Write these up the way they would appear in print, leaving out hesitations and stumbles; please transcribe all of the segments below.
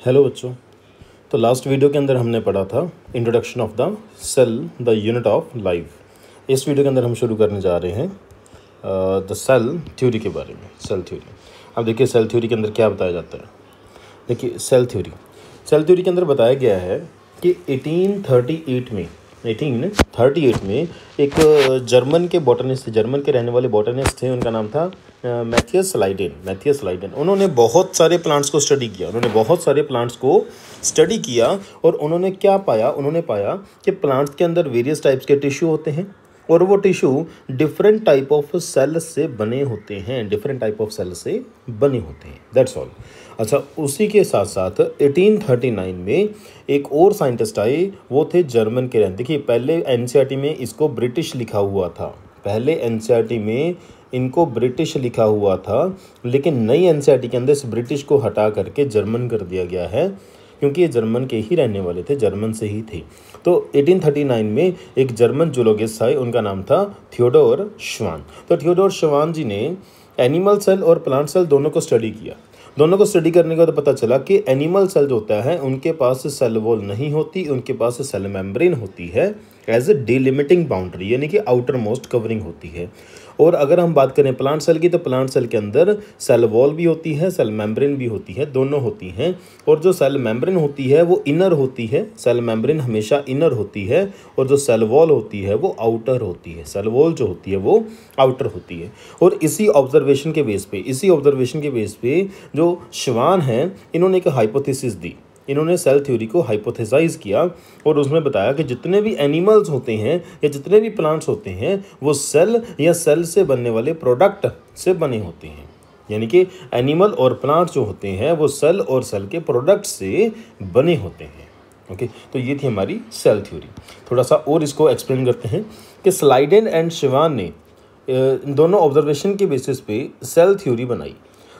Hello बच्चों। तो last video के अंदर हमने पढ़ा था introduction of the cell the unit of life. इस वीडियो के अंदर हम शुरू करने जा रहे हैं द सेल थ्योरी के बारे में। सेल थ्योरी, अब देखिए सेल थ्योरी के अंदर क्या बताया जाता है। देखिए सेल थ्योरी के अंदर बताया गया है कि 1838 में एक जर्मन के बॉटनिस्ट, जर्मन के रहने वाले बॉटनिस्ट थे, उनका नाम था मैथियस लाइडेन। उन्होंने बहुत सारे प्लांट्स को स्टडी किया और उन्होंने क्या पाया, उन्होंने पाया कि प्लांट्स के अंदर वेरियस टाइप्स के टिश्यू होते हैं और वो tissue different type of cell से बने होते हैं, दैट्स ऑल। अच्छा, उसी के साथ साथ 1839 में एक और साइंटिस्ट आए, वो थे जर्मन के रहने। देखिए पहले एनसीईआरटी में इसको ब्रिटिश लिखा हुआ था, इनको ब्रिटिश लिखा हुआ था, लेकिन नई एनसीईआरटी के अंदर इस ब्रिटिश को हटा करके जर्मन कर दिया गया है, क्योंकि ये जर्मन के ही रहने वाले थे, जर्मन से ही थे। तो 1839 में एक जर्मन जूलॉजिस्ट आए, उनका नाम था थियोडोर श्वान। तो थियोडोर श्वान जी ने एनिमल सेल और प्लांट सेल दोनों को स्टडी किया। दोनों को स्टडी करने के बाद पता चला कि एनिमल सेल जो होता है उनके पास सेल वॉल नहीं होती, उनके पास सेल मेम्ब्रेन होती है एज ए डिलिमिटिंग बाउंड्री, यानी कि आउटर मोस्ट कवरिंग होती है। और अगर हम बात करें प्लांट सेल की, तो प्लांट सेल के अंदर सेल वॉल भी होती है, सेल मेम्ब्रेन भी होती है, दोनों होती हैं। और जो सेल मेम्ब्रेन होती है वो इनर होती है, सेल मेम्ब्रेन हमेशा इनर होती है, और जो सेल वॉल होती है वो आउटर होती है, सेल वॉल जो होती है वो आउटर होती है। और इसी ऑब्जर्वेशन के बेस पे जो श्वान हैं, इन्होंने एक हाइपोथेसिस दी, इन्होंने सेल थ्योरी को हाइपोथेसाइज किया और उसमें बताया कि जितने भी एनिमल्स होते हैं या जितने भी प्लांट्स होते हैं वो सेल या सेल से बनने वाले प्रोडक्ट से बने होते हैं। यानी कि एनिमल और प्लांट जो होते हैं वो सेल और सेल के प्रोडक्ट से बने होते हैं। ओके, तो ये थी हमारी सेल थ्योरी। थोड़ा सा और इसको एक्सप्लेन करते हैं कि स्लाइडेन एंड श्वान ने इन दोनों ऑब्जर्वेशन के बेसिस पे सेल थ्योरी बनाई।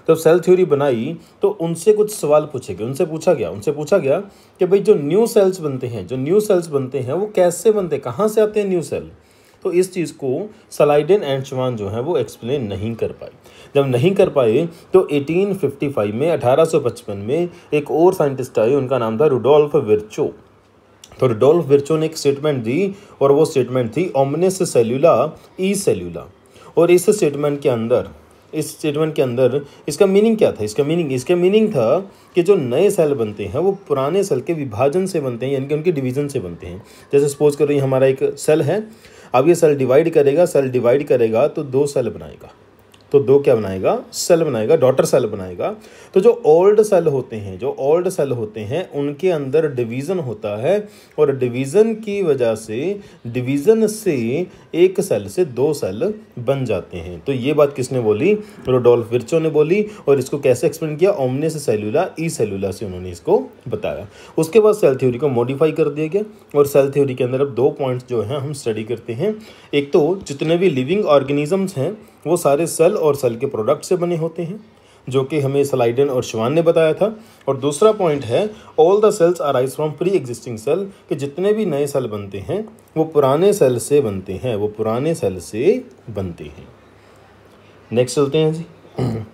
जब सेल थ्योरी बनाई तो उनसे कुछ सवाल पूछे गए, उनसे पूछा गया कि भाई जो न्यू सेल्स बनते हैं वो कैसे बनते हैं, कहाँ से आते हैं न्यू सेल। तो इस चीज़ को स्लाइडेन एंड श्वान जो है वो एक्सप्लेन नहीं कर पाए। जब नहीं कर पाए तो 1855 में एक और साइंटिस्ट आए, उनका नाम था रुडोल्फ विर्चो। तो रुडोल्फ विर्चो ने एक स्टेटमेंट दी और वो स्टेटमेंट थी ओमनिस सेल्यूला ई सेल्यूला। और इस स्टेटमेंट के अंदर इसका मीनिंग क्या था? इसका मीनिंग था कि जो नए सेल बनते हैं वो पुराने सेल के विभाजन से बनते हैं, यानी कि उनके डिवीजन से बनते हैं। जैसे सपोज करो ये हमारा एक सेल है, अब ये सेल डिवाइड करेगा तो दो सेल बनाएगा, तो दो क्या बनाएगा? सेल बनाएगा, डॉटर सेल बनाएगा। तो जो ओल्ड सेल होते हैं उनके अंदर डिवीज़न होता है और डिवीज़न की वजह से डिवीज़न से एक सेल से दो सेल बन जाते हैं। तो ये बात किसने बोली? रुडोल्फ विर्चो ने बोली। और इसको कैसे एक्सप्लेन किया? ओमनिस सेल्यूला ई सेल्यूला से उन्होंने इसको बताया। उसके बाद सेल थ्योरी को मॉडिफाई कर दिया गया और सेल थ्योरी के अंदर अब दो पॉइंट्स जो हैं हम स्टडी करते हैं। एक तो जितने भी लिविंग ऑर्गेनिजम्स हैं वो सारे सेल और सेल के प्रोडक्ट से बने होते हैं, जो कि हमें स्लाइडेन और श्वान ने बताया था। और दूसरा पॉइंट है all the cells arise from pre existing cell, कि जितने भी नए सेल बनते हैं वो पुराने सेल से बनते हैं, नेक्स्ट चलते हैं जी।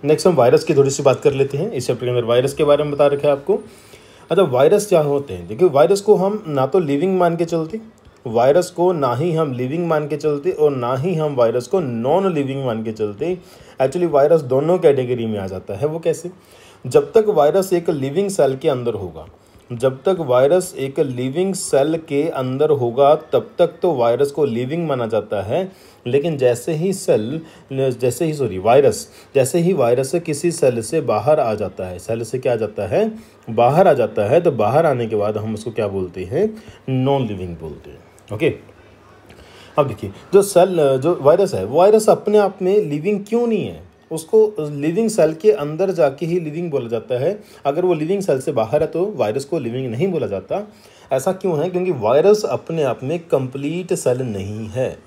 नेक्स्ट हम वायरस की थोड़ी सी बात कर लेते हैं। इस चैप्टर के अंदर वायरस के बारे में बता रखा है आपको। अच्छा, वायरस क्या होते हैं? देखिए वायरस को हम ना तो लिविंग मान के चलते, और ना ही हम वायरस को नॉन लिविंग मान के चलते। एक्चुअली वायरस दोनों कैटेगरी में आ जाता है। वो कैसे? जब तक वायरस एक लिविंग सेल के अंदर होगा तब तक तो वायरस को लिविंग माना जाता है। लेकिन जैसे ही वायरस किसी सेल से बाहर आ जाता है, बाहर आ जाता है, तो बाहर आने के बाद हम उसको क्या बोलते हैं? नॉन लिविंग बोलते हैं। ओके, अब देखिए जो वायरस अपने आप में लिविंग क्यों नहीं है? उसको लिविंग सेल के अंदर जाके ही लिविंग बोला जाता है। अगर वो लिविंग सेल से बाहर है तो वायरस को लिविंग नहीं बोला जाता। ऐसा क्यों है? क्योंकि वायरस अपने आप में कंप्लीट सेल नहीं है।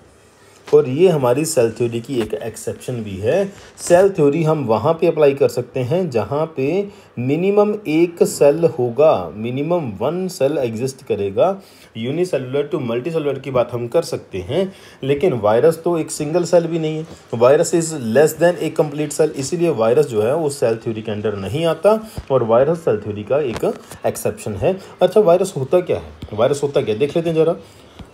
और ये हमारी सेल थ्योरी की एक एक्सेप्शन भी है। सेल थ्योरी हम वहाँ पे अप्लाई कर सकते हैं जहाँ पे मिनिमम एक सेल होगा, मिनिमम 1 सेल एग्जिस्ट करेगा। यूनिसेलुलर टू मल्टीसेलुलर की बात हम कर सकते हैं, लेकिन वायरस तो एक सिंगल सेल भी नहीं है। Virus is less than a complete cell, इसीलिए वायरस जो है वो सेल थ्योरी के अंडर नहीं आता और वायरस सेल थ्योरी का एक एक्सेप्शन है। अच्छा, वायरस होता क्या है? वायरस होता क्या, देख लेते हैं ज़रा।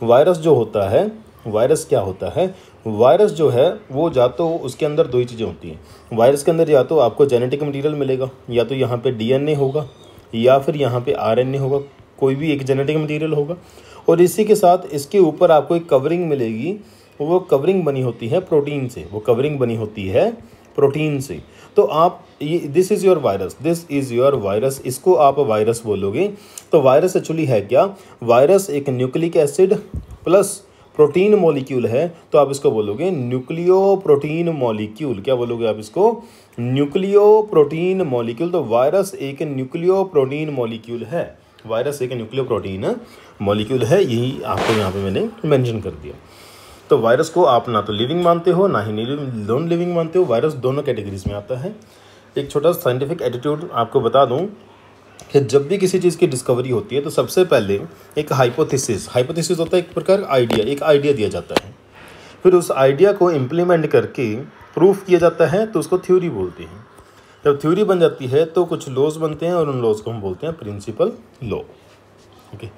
वायरस जो होता है, वायरस क्या होता है? वायरस जो है वो जा तो उसके अंदर दो ही चीज़ें होती हैं। वायरस के अंदर या तो आपको जेनेटिक मटेरियल मिलेगा, या तो यहाँ पे डीएनए होगा या फिर यहाँ पे आरएनए होगा, कोई भी एक जेनेटिक मटेरियल होगा। और इसी के साथ इसके ऊपर आपको एक कवरिंग मिलेगी, वो कवरिंग बनी होती है प्रोटीन से, वो कवरिंग बनी होती है प्रोटीन से। तो आप ये this is your virus, this is your virus, इसको आप वायरस बोलोगे। तो वायरस एक्चुअली है क्या? वायरस एक nucleic acid plus protein molecule है, तो आप इसको बोलोगे न्यूक्लियो प्रोटीन मॉलिक्यूल। क्या बोलोगे आप इसको? Nucleo protein molecule. तो वायरस एक न्यूक्लियो प्रोटीन मॉलिक्यूल है, वायरस एक न्यूक्लियो प्रोटीन मॉलिक्यूल है, यही आपको यहाँ पे मैंने मेंशन कर दिया। तो वायरस को आप ना तो लिविंग मानते हो ना ही नॉन लिविंग मानते हो, वायरस दोनों कैटेगरीज में आता है। एक छोटा साइंटिफिक एटीट्यूड आपको बता दूं कि जब भी किसी चीज़ की डिस्कवरी होती है तो सबसे पहले एक हाइपोथेसिस होता है, एक प्रकार आइडिया, एक आइडिया दिया जाता है। फिर उस आइडिया को इम्प्लीमेंट करके प्रूफ किया जाता है, तो उसको थ्योरी बोलते हैं। जब थ्योरी बन जाती है तो कुछ लॉज बनते हैं और उन लॉज को हम बोलते हैं प्रिंसिपल लॉ। ओके,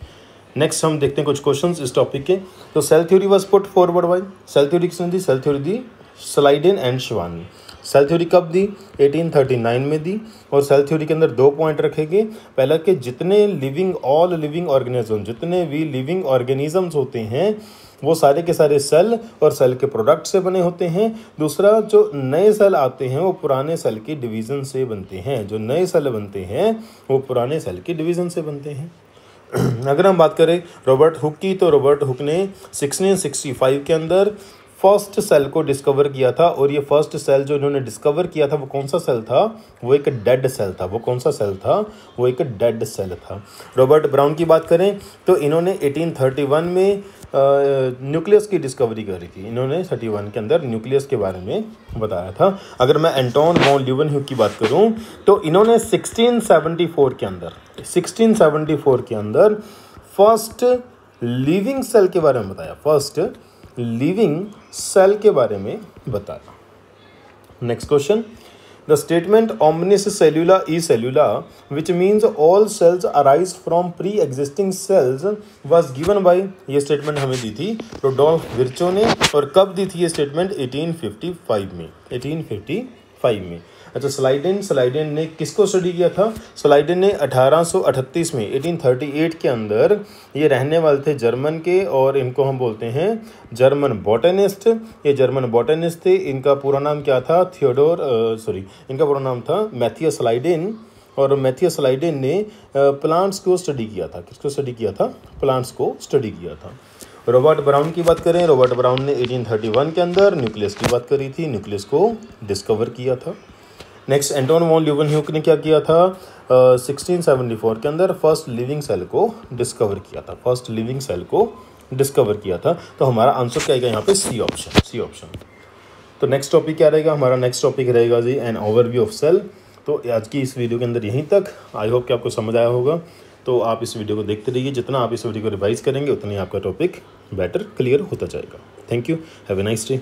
नेक्स्ट हम देखते हैं कुछ क्वेश्चंस इस टॉपिक के। तो cell theory was put forward by, cell theory किसने दी? सेल थ्योरी दी Schleiden and Schwann. Cell theory कब दी? 1839 में दी। और सेल थ्योरी के अंदर 2 पॉइंट रखेंगे। पहला कि जितने ऑल लिविंग ऑर्गेनिज्म, जितने भी लिविंग ऑर्गेनिजम्स होते हैं वो सारे के सारे सेल और सेल के प्रोडक्ट से बने होते हैं। दूसरा, जो नए सेल आते हैं वो पुराने सेल की डिवीज़न से बनते हैं, जो नए सेल बनते हैं वो पुराने सेल की डिवीज़न से बनते हैं। अगर हम बात करें रॉबर्ट हुक की, तो रॉबर्ट हुक ने 1665 के अंदर फर्स्ट सेल को डिस्कवर किया था। और ये फर्स्ट सेल जो इन्होंने डिस्कवर किया था वो कौन सा सेल था? वो एक डेड सेल था। वो कौन सा सेल था? वो एक डेड सेल था। रॉबर्ट ब्राउन की बात करें तो इन्होंने 1831 में न्यूक्लियस की डिस्कवरी करी थी। इन्होंने 31 के अंदर न्यूक्लियस के बारे में बताया था। अगर मैं एंटोन वॉन ल्यूवेनह्यूक की बात करूं तो इन्होंने 1674 के अंदर फर्स्ट लिविंग सेल के बारे में बताया, फर्स्ट लिविंग सेल के बारे में बताया। Next question, the statement omnis cellula e cellula, which means all cells arise from pre-existing cells, was given by, ये स्टेटमेंट हमें दी थी रुडोल्फ विर्चो ने। और कब दी थी ये स्टेटमेंट? 1855 में। अच्छा, स्लाइडेन ने किसको स्टडी किया था? स्लाइडेन ने 1838 में 1838 के अंदर, ये रहने वाले थे जर्मन के और इनको हम बोलते हैं जर्मन बॉटनिस्ट। ये जर्मन बॉटनिस्ट थे। इनका पूरा नाम क्या था? इनका पूरा नाम था मैथियस स्लाइडेन। और मैथियस स्लाइडेन ने प्लांट्स को स्टडी किया था। किसको स्टडी किया था? प्लांट्स को स्टडी किया था। रॉबर्ट ब्राउन की बात करें, रॉबर्ट ब्राउन ने 1831 के अंदर न्यूक्लियस की बात करी थी, न्यूक्लियस को डिस्कवर किया था। नेक्स्ट, एंटोन वॉन ल्यूवेनह्यूक ने क्या किया था? 1674 के अंदर फर्स्ट लिविंग सेल को डिस्कवर किया था, फर्स्ट लिविंग सेल को डिस्कवर किया था। तो हमारा आंसर क्या आएगा यहाँ पे? C option. तो नेक्स्ट टॉपिक क्या रहेगा? हमारा नेक्स्ट टॉपिक रहेगा जी एन ओवरव्यू ऑफ सेल। तो आज की इस वीडियो के अंदर यहीं तक। आई होप कि आपको समझ आया होगा। तो आप इस वीडियो को देखते रहिए, जितना आप इस वीडियो को रिवाइज करेंगे उतना ही आपका टॉपिक बेटर क्लियर होता जाएगा। Thank you, have a nice day.